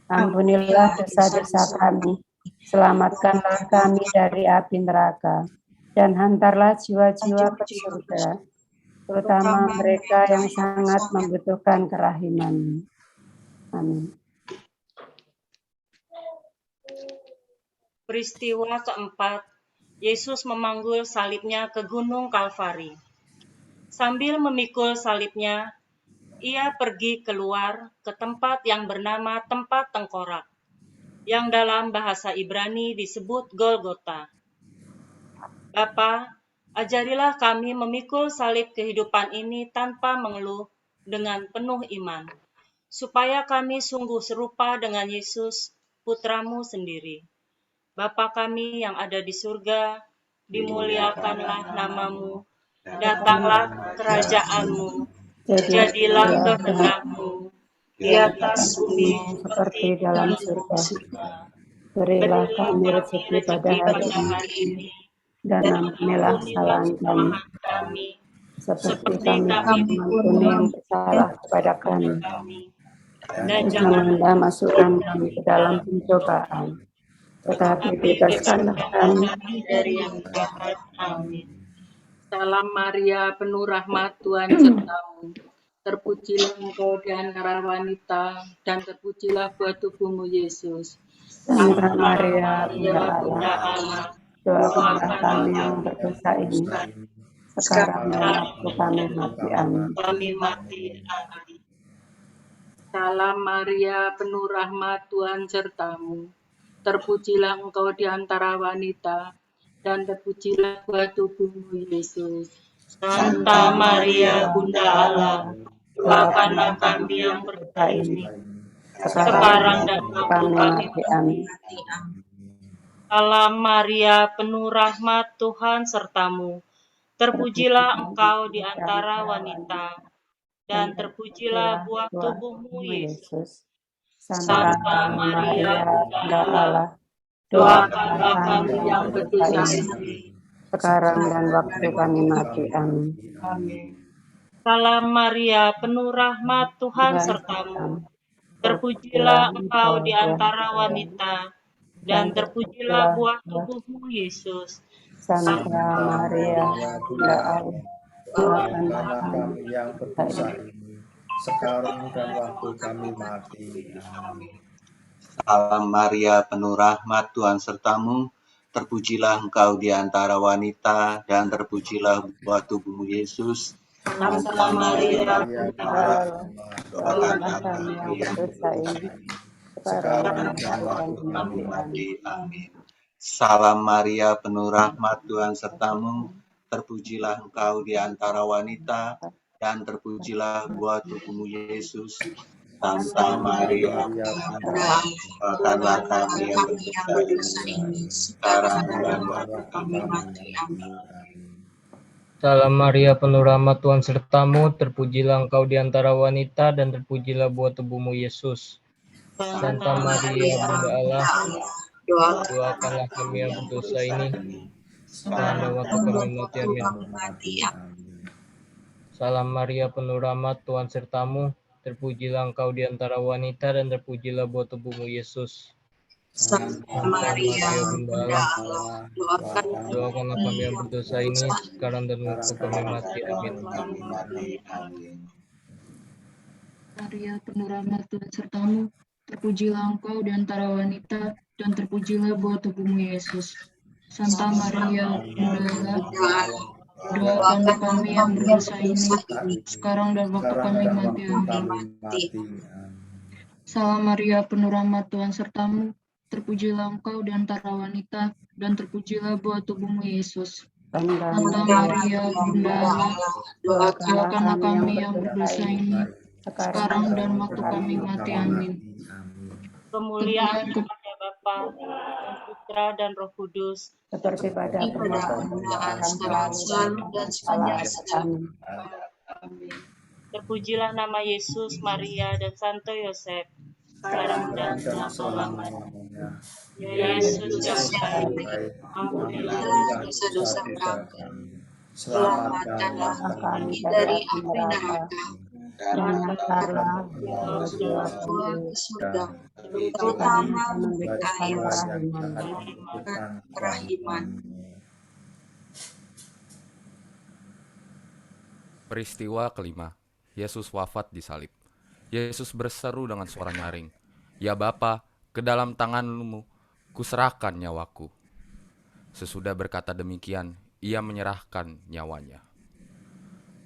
ampunilah dosa-dosa kami, selamatkanlah kami dari api neraka, dan hantarlah jiwa-jiwa ke surga, terutama mereka yang sangat membutuhkan kerahiman. Amin. Peristiwa keempat, Yesus memanggul salibnya ke Gunung Kalvari. Sambil memikul salibnya, ia pergi keluar ke tempat yang bernama tempat tengkorak, yang dalam bahasa Ibrani disebut Golgota. Bapa, ajarilah kami memikul salib kehidupan ini tanpa mengeluh, dengan penuh iman, supaya kami sungguh serupa dengan Yesus, Putramu sendiri. Bapa kami yang ada di surga, dimuliakanlah namamu, datanglah kerajaanmu, jadilah kehendak-Mu di atas bumi seperti dalam surga. Berilah kami rezeki pada hari ini, dan ampunilah kesalahan kami, seperti kami mengampuni yang bersalah kepada kami. Dan janganlah masukkan kami ke dalam pencobaan, tetapi bebaskanlah kami dari yang jahat. Amin. Salam Maria, penuh rahmat, Tuhan sertamu. Terpujilah engkau di antara wanita, dan terpujilah buah tubuhmu, Yesus. Santa Maria, Bunda Allah, doakanlah kami yang berdosa ini, sekarang dan waktu kami mati. Amin. Kami mati. Amin. Salam Maria, penuh rahmat, Tuhan sertamu. Terpujilah engkau di antara wanita, dan terpujilah buah tubuhmu, Yesus. Santa Maria, Bunda Allah, doakanlah kami yang berdosa ini, sekarang dan waktu kami mati. Salam Maria, penuh rahmat, Tuhan sertamu. Terpujilah engkau di antara wanita, dan terpujilah buah tubuhmu, Yesus. Santa Maria, Bunda Allah, doakanlah kami yang berdosa ini, sekarang dan waktu kami mati. Amin. Salam Maria, penuh rahmat, Tuhan sertamu. Terpujilah engkau di antara wanita, dan terpujilah buah tubuhmu, Yesus. Santa Maria, Bunda Allah, doakanlah kami yang berdosa ini, sekarang dan waktu kami mati. Amin. Salam Maria, penuh rahmat, Tuhan sertamu. Terpujilah engkau di antara wanita, dan terpujilah buah tubuhmu, Yesus. Santa Maria, Bunda Allah, doakanlah kami yang berdosa ini, sekarang dan waktu kami mati. Amin. Salam Maria, penuh rahmat, Tuhan sertamu. Terpujilah engkau di antara wanita, dan terpujilah buah tubuhmu, Yesus. Santa Maria, doakanlah kami yang berdosa ini, sekarang dan waktu kami mati. Amin. Salam Maria, penuh rahmat, Tuhan sertamu. Terpujilah engkau di antara wanita, dan terpujilah buah tubuhmu, Yesus. Santa Maria, Bunda Allah, doakanlah kami yang berdosa ini, sekarang dan waktu kami mati. Amin. Salam Maria, penuh rahmat, Tuhan sertamu. Terpujilah engkau di antara wanita, dan terpujilah buah tubuhmu, Yesus. Santa Maria, Bunda Allah, doakanlah kami yang berdosa ini, sekarang dan waktu kami mati. Amin. Maria, penuh rahmat, Tuhan sertamu. Terpujilah engkau di antara wanita, dan terpujilah buah tubuhmu, Yesus. Santa Maria, Bunda Allah, doakanlah kami yang berdosa ini, sekarang dan waktu kami mati. Amin. Salam Maria, penuh rahmat, Tuhan sertamu. Terpujilah engkau di antara wanita, dan terpujilah buah tubuhmu, Yesus. Santa Santa Maria, Bunda Allah, doakanlah kami yang berdosa ini, sekarang dan waktu kami mati. Amin. Kemuliaan kepada Bapa dan Putra dan Roh Kudus, seperti pada permulaan sekarang selalu dan sepanjang zaman. Amin. Terpujilah nama Yesus, Maria, dan Santo Yosef, sekarang dan selama-lamanya. Ya Yesus yang baik, ampunilah dosa-dosa kami. Selamatkanlah kami dari api neraka. Dan hantarlah jiwa ke surga, terutama mereka yang membutuhkan kerahiman. Peristiwa kelima, Yesus wafat di salib. Yesus berseru dengan suara nyaring, "Ya Bapa, ke dalam tangan-Mu kuserahkan nyawaku." Sesudah berkata demikian, ia menyerahkan nyawanya.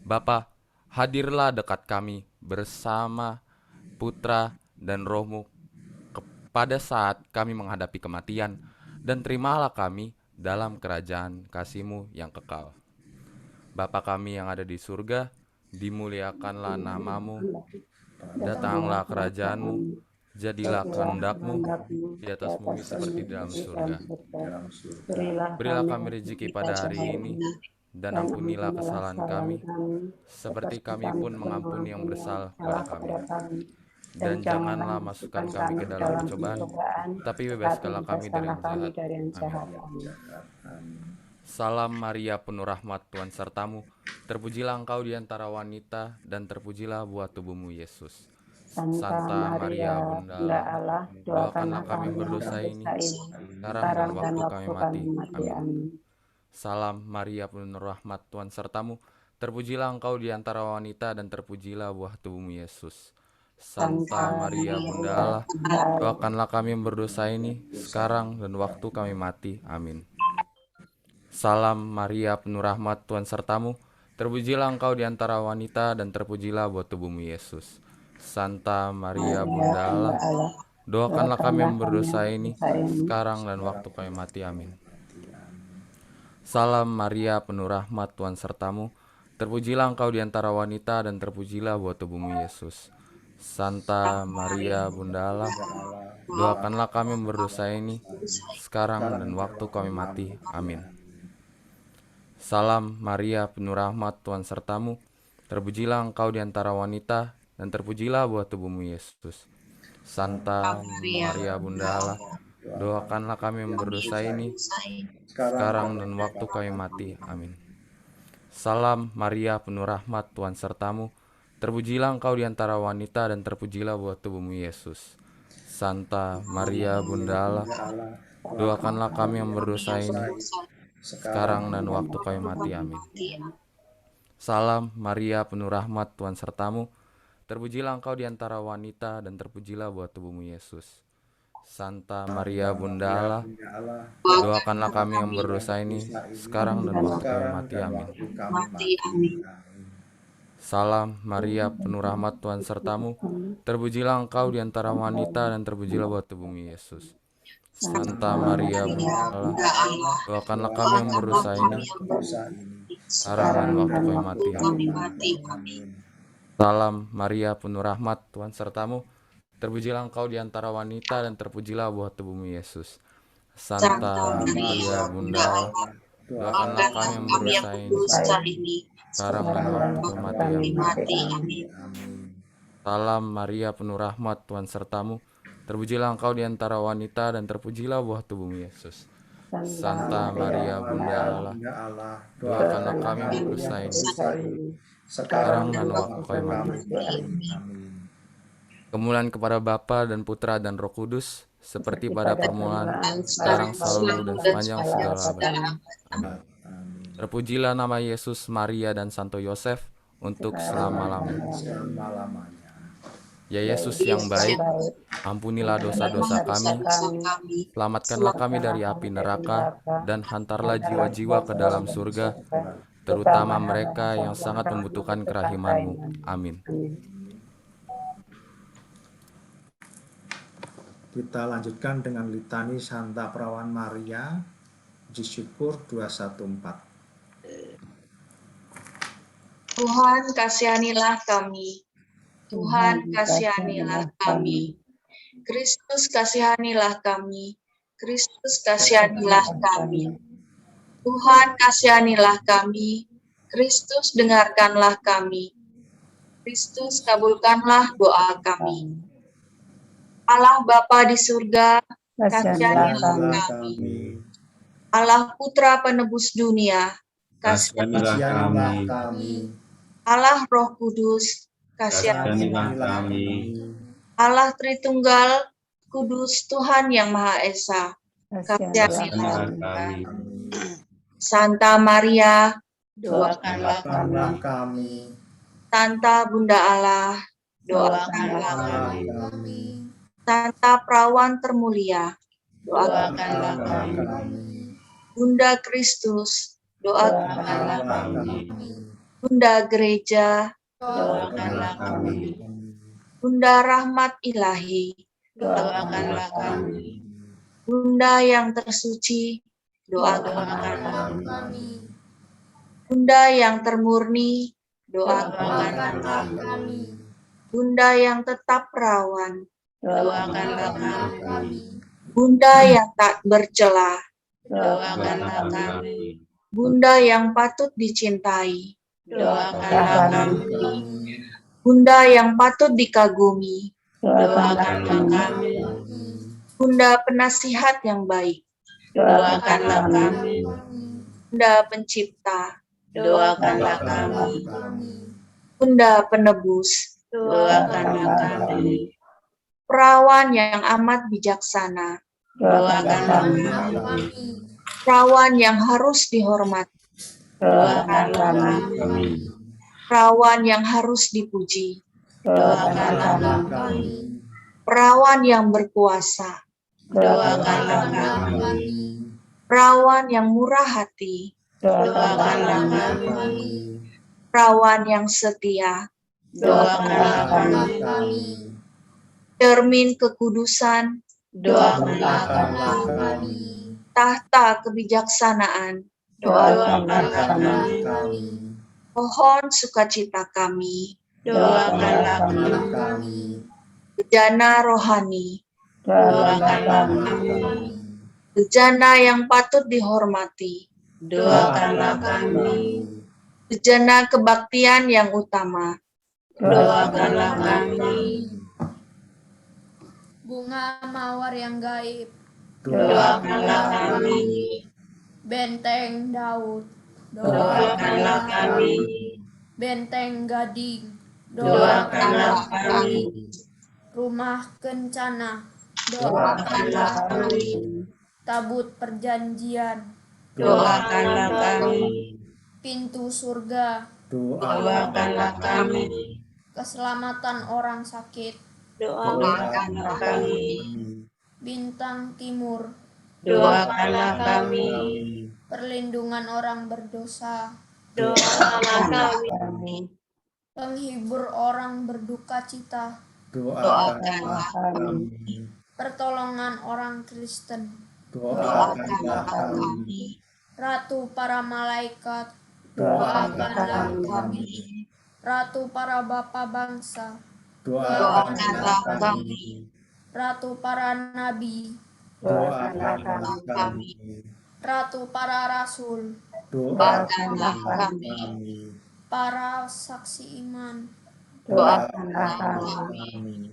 Bapa, hadirlah dekat kami bersama Putra dan Roh-Mu pada saat kami menghadapi kematian, dan terimalah kami dalam kerajaan kasih-Mu yang kekal. Bapa kami yang ada di surga, dimuliakanlah nama-Mu, datanglah kerajaan-Mu, jadilah kehendak-Mu di atas bumi seperti di dalam surga. Berilah kami rezeki pada hari ini, dan ampunilah kesalahan kami, seperti kami pun mengampuni yang bersalah pada kami. Dan janganlah masukkan kami ke dalam pencobaan, tapi bebaskanlah kami dari yang jahat. Amin. Salam Maria, penuh rahmat, Tuhan sertamu. Terpujilah engkau di antara wanita, dan terpujilah buah tubuhmu, Yesus. Santa Maria, Bunda Allah, doakanlah kami yang berdosa ini, sekarang dan waktu kami mati. Amin. Salam Maria, penuh rahmat, Tuhan sertamu. Terpujilah engkau di antara wanita, dan terpujilah buah tubuhmu, Yesus. Santa Maria, Bunda Allah, doakanlah kami yang berdosa ini, sekarang dan waktu kami mati. Amin. Salam Maria, penuh rahmat, Tuhan sertamu. Terpujilah engkau di antara wanita, dan terpujilah buah tubuhmu, Yesus. Santa Maria, Bunda Allah, doakanlah kami yang berdosa ini, sekarang dan waktu kami mati. Amin. Salam Maria, penuh rahmat, Tuhan sertamu. Terpujilah engkau di antara wanita, dan terpujilah buah tubuhmu, Yesus. Santa Maria, Bunda Allah, doakanlah kami yang berdosa ini, sekarang dan waktu kami mati. Amin. Salam Maria, penuh rahmat, Tuhan sertamu. Terpujilah engkau di antara wanita, dan terpujilah buah tubuhmu, Yesus. Santa Maria, Bunda Allah, doakanlah kami yang berdosa ini, sekarang dan waktu kami mati. Amin. Salam Maria, penuh rahmat, Tuhan sertamu. Terpujilah engkau di antara wanita, dan terpujilah buah tubuhmu, Yesus. Santa Maria, Bunda Allah, doakanlah kami yang berdosa ini, sekarang dan waktu kami mati. Amin. Salam Maria, penuh rahmat, Tuhan sertamu. Terpujilah engkau di antara wanita, dan terpujilah buah tubuhmu, Yesus. Santa Maria, Bunda Allah, doakanlah kami yang berdosa ini, sekarang dan waktu kami mati. Amin. Salam Maria, penuh rahmat, Tuhan sertamu. Terpujilah engkau di antara wanita, dan terpujilah buah tubuhmu, Yesus. Santa Maria, Bunda Allah, doakanlah kami yang berdosa ini, sekarang dan waktu kami mati. Amin. Salam Maria, penuh rahmat, Tuhan sertamu. Terpujilah engkau di antara wanita, dan terpujilah buah tubuhmu, Yesus. Santa Maria, Bunda Allah, doakanlah kami yang berdosa ini, sekarang dan waktu kami mati. Amin. Salam Maria, penuh rahmat, Tuhan sertamu. Terpujilah engkau di antara wanita, dan terpujilah buah tubuhmu, Yesus. Santa Maria, Bunda Allah, doakanlah kami yang berdosa ini, sekarang dan waktu kami mati. Kemuliaan kepada Bapa dan Putra dan Roh Kudus, seperti pada permulaan, sekarang, selalu, dan sepanjang segala abad. Amin. Terpujilah nama Yesus, Maria, dan Santo Yosef untuk selama-lamanya. Ya Yesus yang baik, ampunilah dosa-dosa kami, selamatkanlah kami dari api neraka, dan hantarlah jiwa-jiwa ke dalam surga, terutama mereka yang sangat membutuhkan kerahiman-Mu. Amin. Kita lanjutkan dengan litani Santa Perawan Maria, puji syukur 214. Tuhan kasihanilah kami. Tuhan kasihanilah kami. Kristus kasihanilah kami. Kristus kasihanilah kami. Tuhan kasihanilah kami. Kristus dengarkanlah kami. Kristus kabulkanlah doa kami. Allah Bapa di surga, kasihanilah kami. Allah Putra penebus dunia, Kasihanilah kami. Allah Roh Kudus, kasihanilah kami. Allah Tritunggal, Kudus Tuhan yang Maha Esa, kasihanilah kami. Santa Maria, doakanlah kami. Santa Bunda Allah, doakanlah kami. Santa Perawan termulia, doakanlah kami. Bunda Kristus, doakanlah kami. Bunda Gereja, doakanlah kami. Bunda Rahmat Ilahi, doakanlah kami. Bunda yang tersuci, doakanlah kami. Bunda yang termurni, doakanlah kami. Bunda yang tetap perawan, doakanlah kami. Bunda yang tak bercela, doakanlah kami. Bunda yang patut dicintai, doakanlah kami. Bunda yang patut dikagumi, doakanlah kami. Bunda penasihat yang baik, doakanlah kami. Bunda pencipta, doakanlah kami. Bunda penebus, doakanlah kami. Perawan yang amat bijaksana, doakanlah kami. Perawan yang harus dihormati, doakanlah kami. Perawan yang harus dipuji, doakanlah kami. Perawan yang berkuasa, doakanlah kami. Perawan yang murah hati, doakanlah kami. Perawan yang setia, doakanlah kami. Cermin kekudusan, doakanlah kami. Tahta kebijaksanaan, doakanlah kami. Pohon sukacita kami, doakanlah kami. Bejana rohani, doakanlah kami. Bejana yang patut dihormati, doakanlah kami. Bejana kebaktian yang utama, doakanlah kami. Bunga mawar yang gaib, doakanlah kami. Benteng Daud, Doakanlah kami. Benteng Gading, Doakanlah kami. Rumah Kencana, Doakanlah kami. Tabut Perjanjian, Doakanlah kami. Pintu Surga, Doakanlah kami. Keselamatan orang sakit, Doakanlah kami. Bintang Timur, Doakanlah kami. Perlindungan orang berdosa, Doakanlah kami. Penghibur orang berduka cita, Doakanlah kami. Pertolongan orang Kristen, Doakanlah kami. Ratu para malaikat, Doakanlah kami. Ratu para bapa bangsa, Doakanlah kami. Ratu para nabi, Doakanlah kami. Ratu para rasul, Doakanlah kami. para saksi iman, Doakanlah kami.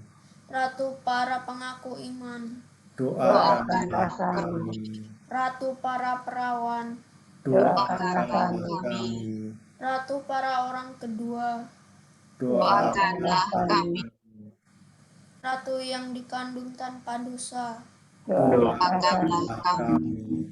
Ratu para pengaku iman, Doakanlah kami. Ratu para perawan, Doakanlah kami. Ratu para orang kedua, Doakanlah kami. Ratu yang dikandung tanpa dosa, Doakanlah kami.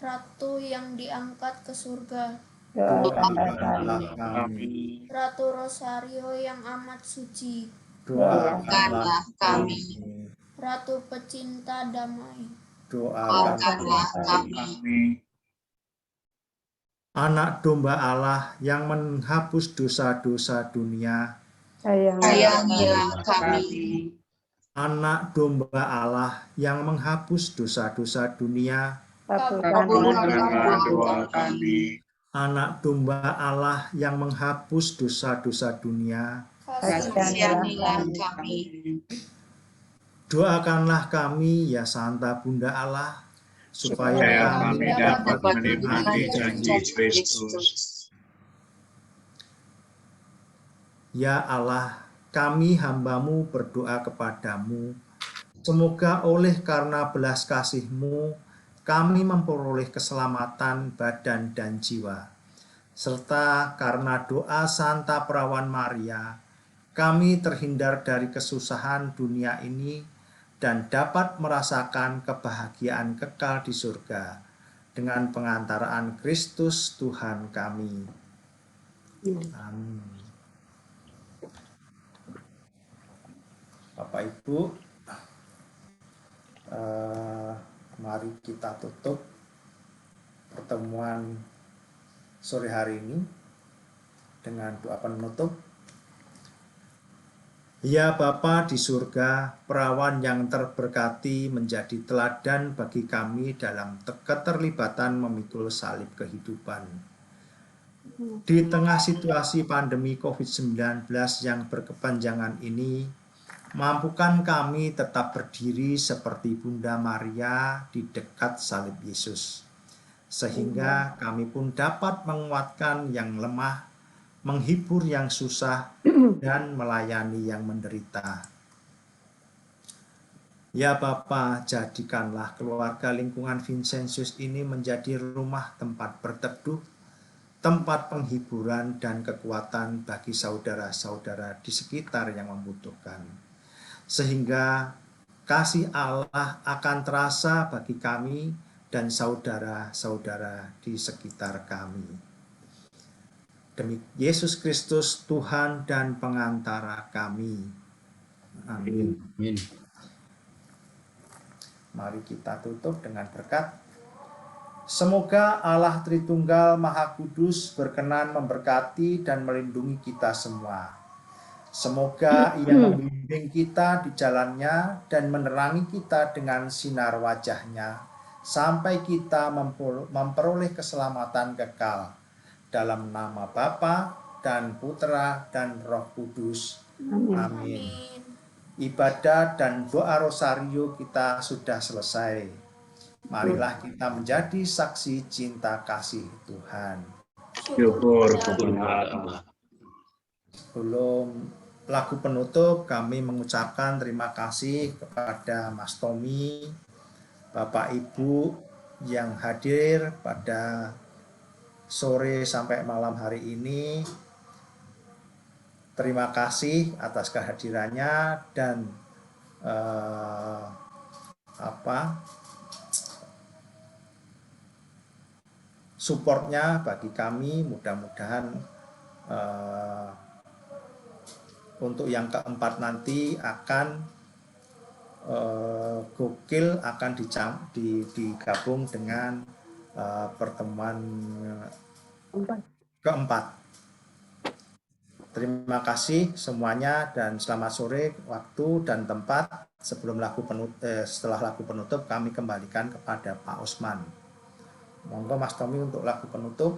Ratu yang diangkat ke surga, Doakanlah kami. Ratu Rosario yang amat suci, Doakanlah kami. Ratu pecinta damai, Doakanlah kami. Anak domba Allah yang menghapus dosa-dosa dunia, Sayangilah kami. Anak domba Allah yang menghapus dosa-dosa dunia, Kabulkanlah doa kami. Anak domba Allah yang menghapus dosa-dosa dunia, Kasihanilah kami. doakanlah kami ya Santa Bunda Allah, supaya Supaya kami kami dapat menikmati janji Kristus. Ya Allah, kami hamba-Mu berdoa kepadamu, semoga oleh karena belas kasih-Mu, kami memperoleh keselamatan badan dan jiwa. Serta karena doa Santa Perawan Maria, kami terhindar dari kesusahan dunia ini dan dapat merasakan kebahagiaan kekal di surga dengan pengantaraan Kristus Tuhan kami. Amin. Bapak Ibu, mari kita tutup pertemuan sore hari ini dengan doa penutup. Ya Bapa di surga, perawan yang terberkati menjadi teladan bagi kami dalam keterlibatan memikul salib kehidupan. Di tengah situasi pandemi COVID-19 yang berkepanjangan ini, mampukan kami tetap berdiri seperti Bunda Maria di dekat salib Yesus, sehingga kami pun dapat menguatkan yang lemah, menghibur yang susah, dan melayani yang menderita. Ya Bapa, jadikanlah keluarga lingkungan Vincentius ini menjadi rumah tempat berteduh, tempat penghiburan dan kekuatan bagi saudara-saudara di sekitar yang membutuhkan. Sehingga kasih Allah akan terasa bagi kami dan saudara-saudara di sekitar kami. Demi Yesus Kristus, Tuhan dan pengantara kami. Amin. Amin. Mari kita tutup dengan berkat. Semoga Allah Tritunggal Maha Kudus berkenan memberkati dan melindungi kita semua. Semoga Ia membimbing kita di jalannya dan menerangi kita dengan sinar wajahnya sampai kita memperoleh keselamatan kekal. Dalam nama Bapa dan Putra dan Roh Kudus. Amin. Ibadah dan doa rosario kita sudah selesai. Marilah kita menjadi saksi cinta kasih Tuhan. Syukur kepada Allah. Sebelum lagu penutup, kami mengucapkan terima kasih kepada Mas Tommy, Bapak Ibu yang hadir pada sore sampai malam hari ini. Terima kasih atas kehadirannya dan supportnya bagi kami. Mudah-mudahan untuk yang keempat nanti akan gokil, akan digabung dengan pertemuan keempat. Terima kasih semuanya dan selamat sore. Waktu dan tempat setelah lagu penutup kami kembalikan kepada Pak Osman. Monggo Mas Tommy untuk lagu penutup.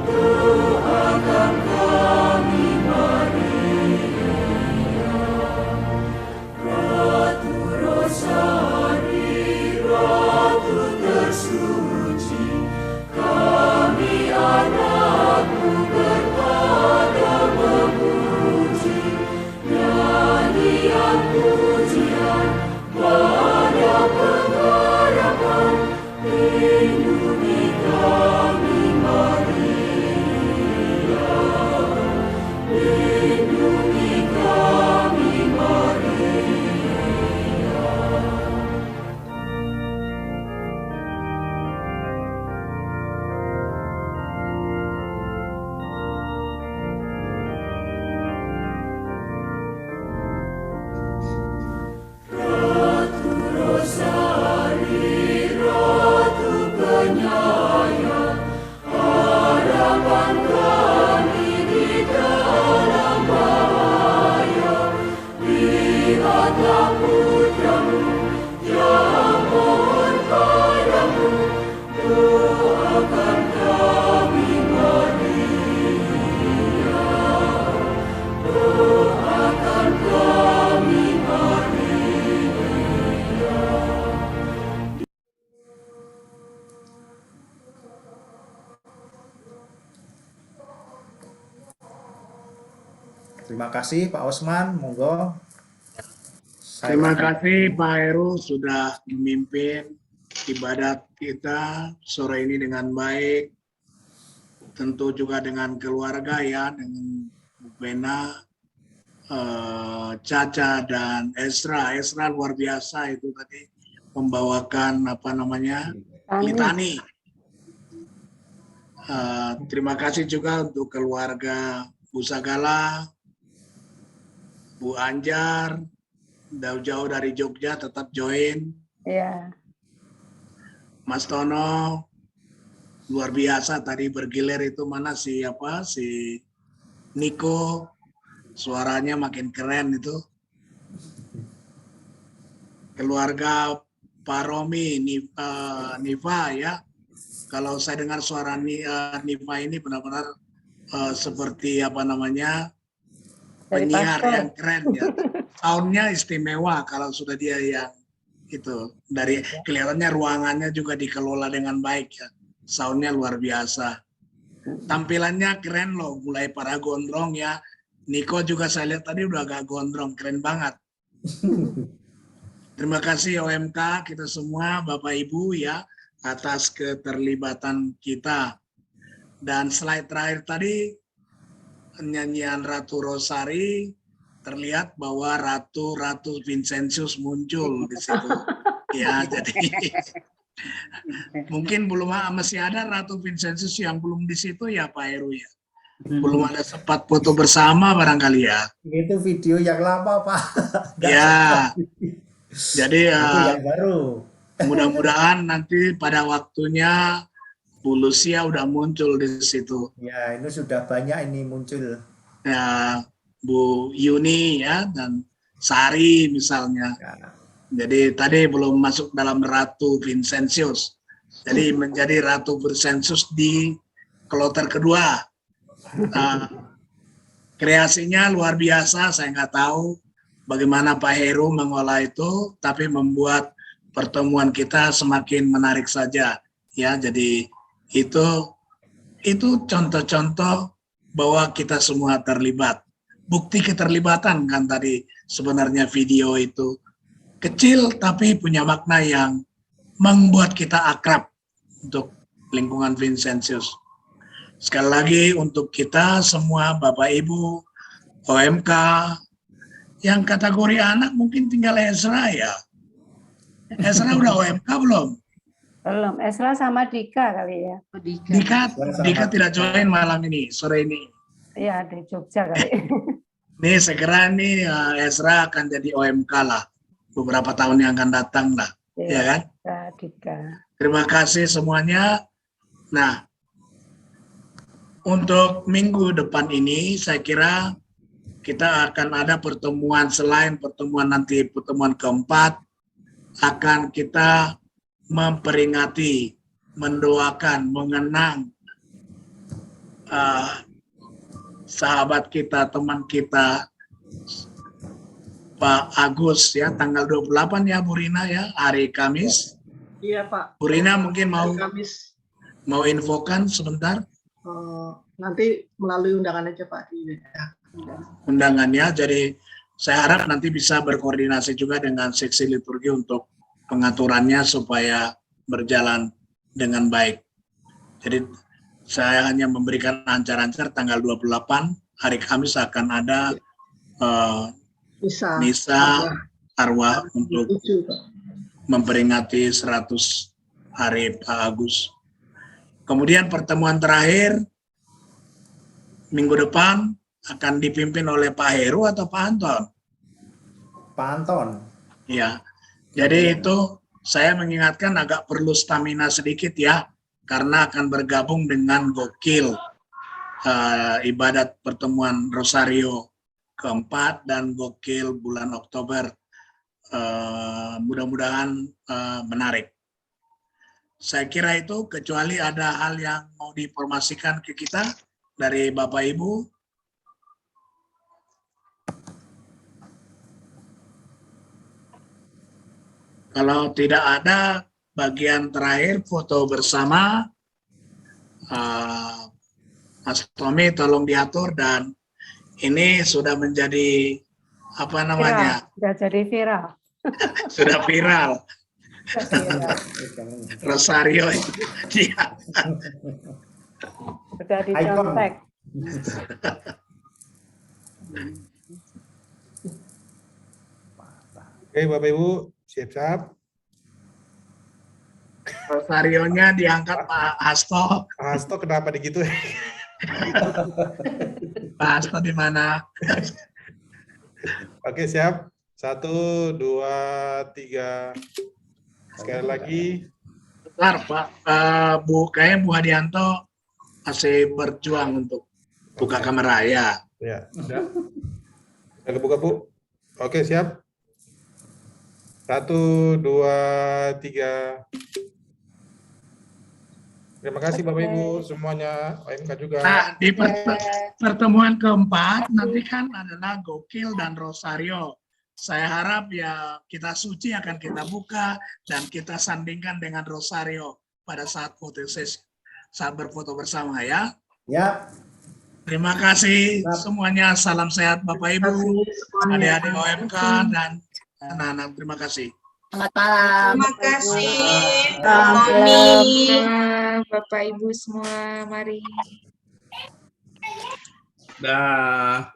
Doakan Terima kasih Pak Osman, monggo. Terima kasih Pak Heru sudah memimpin ibadat kita sore ini dengan baik. Tentu juga dengan keluarga ya, dengan Bu Bena, Caca dan Esra. Esra luar biasa itu tadi membawakan litani. Terima kasih juga untuk keluarga Bu Sagala, Bu Anjar, jauh-jauh dari Jogja tetap join. Ya. Mas Tono luar biasa tadi bergilir itu mana si Niko, suaranya makin keren itu. Keluarga Pak Romi, Niva ya. Kalau saya dengar suara Niva ini benar-benar seperti penyiar yang keren ya. Soundnya istimewa kalau sudah dia yang itu. Dari kelihatannya ruangannya juga dikelola dengan baik ya. Soundnya luar biasa. Tampilannya keren loh, mulai para gondrong ya. Niko juga saya lihat tadi udah agak gondrong, keren banget. Terima kasih OMK kita semua, Bapak Ibu ya, atas keterlibatan kita. Dan slide terakhir tadi, nyanyian Ratu Rosari, terlihat bahwa Ratu Vincentius muncul di situ. Ya, jadi mungkin masih ada Ratu Vincentius yang belum di situ ya Pak Heru ya. Belum ada sempat foto bersama barangkali ya. Itu video yang lama Pak. Ya. Jadi itu yang baru. Mudah-mudahan nanti pada waktunya Bu Lucia udah muncul di situ. Ya, ini sudah banyak ini muncul. Ya, Bu Yuni ya dan Sari misalnya. Ya. Jadi tadi belum masuk dalam Ratu Vincentius. Jadi menjadi Ratu Vincentius di kloter kedua. Kreasinya luar biasa, saya nggak tahu bagaimana Pak Heru mengolah itu, tapi membuat pertemuan kita semakin menarik saja. Ya, jadi itu contoh-contoh bahwa kita semua terlibat. Bukti keterlibatan kan tadi sebenarnya video itu. Kecil tapi punya makna yang membuat kita akrab untuk lingkungan Vincentius. Sekali lagi untuk kita semua Bapak Ibu, OMK, yang kategori anak mungkin tinggal Esra ya. Esra udah OMK belum? Belum, Esra sama Dika kali ya. Dika tidak join malam ini, sore ini. Iya, di Jogja kali. Nih segera nih Esra akan jadi OMK lah. Beberapa tahun yang akan datang lah, ya kan? Dika. Terima kasih semuanya. Nah, untuk minggu depan ini saya kira kita akan ada pertemuan selain pertemuan nanti pertemuan keempat, akan kita memperingati, mendoakan, mengenang sahabat kita, teman kita, Pak Agus ya, tanggal 28 ya Bu Rina ya, hari Kamis. Iya Pak. Bu Rina mungkin Kamis. mau infokan sebentar. Nanti melalui undangan aja Pak. Undangannya, jadi saya harap nanti bisa berkoordinasi juga dengan seksi liturgi untuk pengaturannya supaya berjalan dengan baik. Jadi saya hanya memberikan ancar-ancar tanggal 28 hari Kamis akan ada misa arwah untuk memperingati 100 hari Pak Agus. Kemudian pertemuan terakhir minggu depan akan dipimpin oleh Pak Heru atau Pak Anton? Pak Anton. Ya, jadi itu saya mengingatkan agak perlu stamina sedikit ya, karena akan bergabung dengan Gokil ibadat pertemuan Rosario keempat dan Gokil bulan Oktober. Mudah-mudahan menarik. Saya kira itu, kecuali ada hal yang mau diinformasikan ke kita dari Bapak Ibu. Kalau tidak ada, bagian terakhir foto bersama. Mas Tommy tolong diatur, dan Ini sudah menjadi apa namanya? Sudah jadi viral. Sudah viral. Rosario dia. Sudah dicontek. Oke, Bapak Ibu, siap-siap. Rosarionya diangkat Pak Hasto. Pak Hasto kenapa begitu? Pak Hasto di mana? Oke, siap. 1, 2, 3. Sekali lagi. Bentar, Pak. Kayaknya Bu Hadianto masih berjuang untuk buka kamera ya. Ya, sudah. Sudah kebuka, Bu. Oke, siap. 1, 2, 3. Terima kasih Bapak Ibu semuanya, OMK juga. Nah, di pertemuan keempat nanti kan adalah Gokil dan Rosario. Saya harap ya kita suci akan kita buka dan kita sandingkan dengan Rosario pada saat foto sesi, saat berfoto bersama ya. Ya. Terima kasih semuanya. Salam sehat Bapak Ibu, adik-adik OMK dan anak-anak. Terima kasih. Selamat malam. Terima kasih. Bapak Ibu semua, mari. Dah.